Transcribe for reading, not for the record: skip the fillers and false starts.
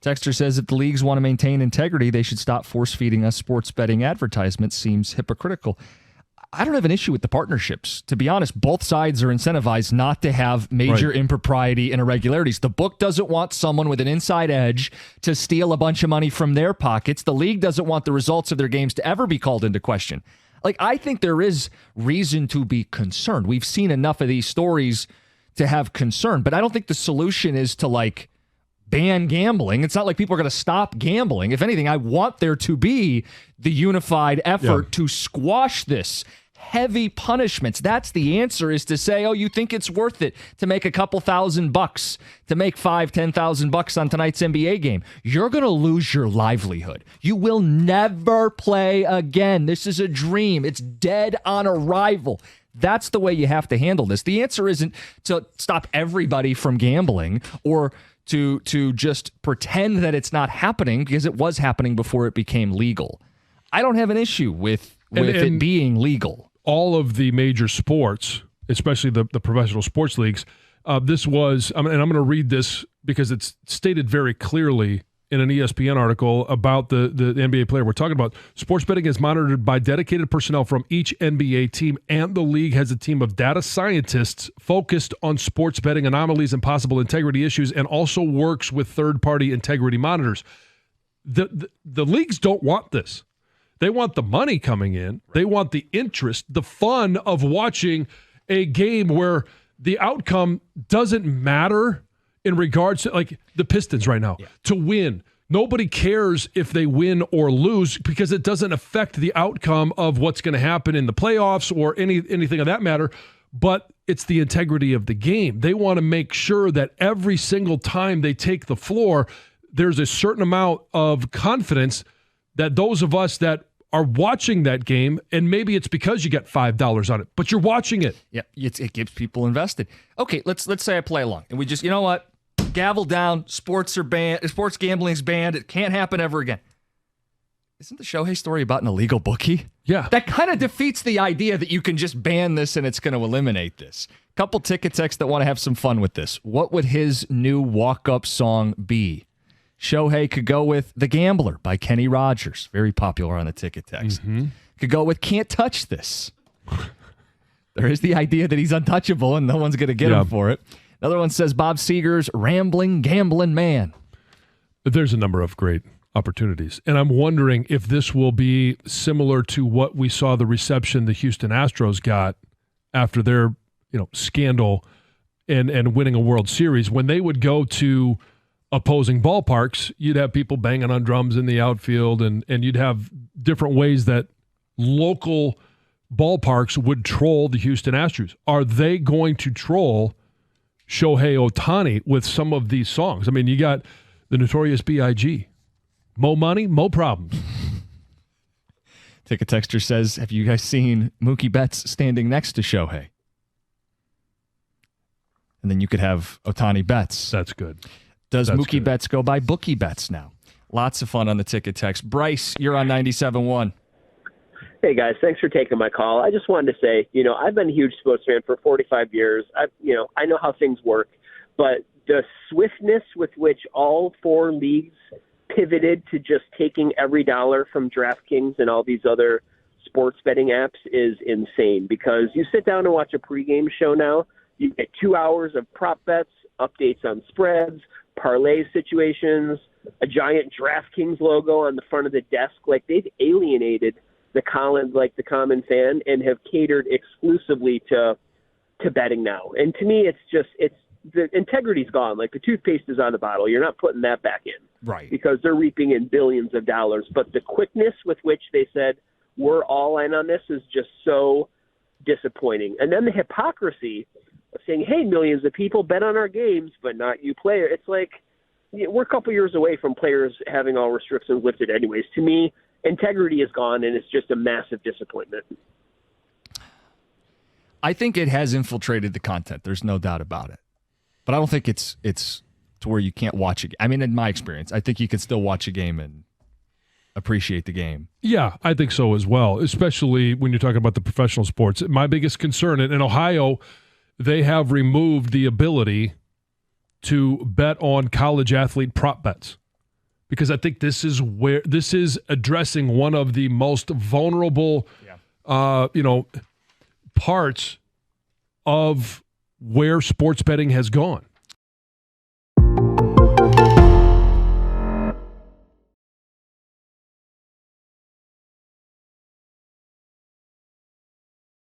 Texter says if the leagues want to maintain integrity, they should stop force-feeding us sports betting advertisements. Seems hypocritical. I don't have an issue with the partnerships. To be honest, both sides are incentivized not to have major impropriety and irregularities. The book doesn't want someone with an inside edge to steal a bunch of money from their pockets. The league doesn't want the results of their games to ever be called into question. Like, I think there is reason to be concerned. We've seen enough of these stories to have concern, but I don't think the solution is to, like, ban gambling. It's not like people are going to stop gambling. If anything, I want there to be the unified effort to squash this. Heavy punishments. That's the answer, is to say, oh, you think it's worth it to make a couple $1,000 to make $5,000-$10,000 on tonight's NBA game. You're going to lose your livelihood. You will never play again. This is a dream. It's dead on arrival. That's the way you have to handle this. The answer isn't to stop everybody from gambling or to just pretend that it's not happening, because it was happening before it became legal. I don't have an issue with it being legal. All of the major sports, especially the professional sports leagues, this was, and I'm going to read this because it's stated very clearly in an ESPN article about the NBA player we're talking about. Sports betting is monitored by dedicated personnel from each NBA team, and the league has a team of data scientists focused on sports betting anomalies and possible integrity issues, and also works with third-party integrity monitors. The leagues don't want this. They want the money coming in. They want the interest, the fun of watching a game where the outcome doesn't matter in regards to, like, the Pistons right now. Yeah. To win, nobody cares if they win or lose, because it doesn't affect the outcome of what's going to happen in the playoffs or anything of that matter. But it's the integrity of the game. They want to make sure that every single time they take the floor, there's a certain amount of confidence that those of us that are watching that game, and maybe it's because you get $5 on it, but you're watching it. Yeah, it keeps people invested. Okay, let's say I play along, and we just, you know what, gavel down. Sports are banned. Sports gambling's banned. It can't happen ever again. Isn't the Shohei story about an illegal bookie? Yeah, that kind of defeats the idea that you can just ban this and it's going to eliminate this. Couple ticket texts that want to have some fun with this. What would his new walk-up song be? Shohei could go with The Gambler by Kenny Rogers. Very popular on the ticket text. Mm-hmm. Could go with Can't Touch This. There is the idea that he's untouchable and no one's going to get him for it. Another one says Bob Seger's Rambling Gambling Man. There's a number of great opportunities. And I'm wondering if this will be similar to what we saw the reception the Houston Astros got after their scandal and winning a World Series. When they would go to opposing ballparks, you'd have people banging on drums in the outfield, and you'd have different ways that local ballparks would troll the Houston Astros. Are they going to troll Shohei Ohtani with some of these songs? I mean, you got the Notorious B.I.G. Mo money, mo problems. Ticket texter says, have you guys seen Mookie Betts standing next to Shohei? And then you could have Ohtani Betts. That's good. Does Mookie Betts go by Bookie Betts now? Lots of fun on the ticket text. Bryce, you're on 97.1. Hey, guys. Thanks for taking my call. I just wanted to say, I've been a huge sports fan for 45 years. I know how things work. But the swiftness with which all four leagues pivoted to just taking every dollar from DraftKings and all these other sports betting apps is insane. Because you sit down and watch a pregame show now, you get 2 hours of prop bets, updates on spreads, parlay situations, a giant DraftKings logo on the front of the desk. Like, they've alienated the common fan and have catered exclusively to betting now. And to me, it's the integrity's gone. Like, the toothpaste is on the bottle. You're not putting that back in. Right. Because they're reaping in billions of dollars. But the quickness with which they said, we're all in on this, is just so disappointing. And then the hypocrisy of saying, hey, millions of people bet on our games, but not you player. It's like, we're a couple years away from players having all restrictions lifted anyways. To me, integrity is gone, and it's just a massive disappointment. I think it has infiltrated the content. There's no doubt about it. But I don't think it's to where you can't watch it. I mean, in my experience, I think you can still watch a game and appreciate the game. Yeah, I think so as well, especially when you're talking about the professional sports. My biggest concern, in Ohio, they have removed the ability to bet on college athlete prop bets. because I think this is addressing one of the most vulnerable, parts of where sports betting has gone.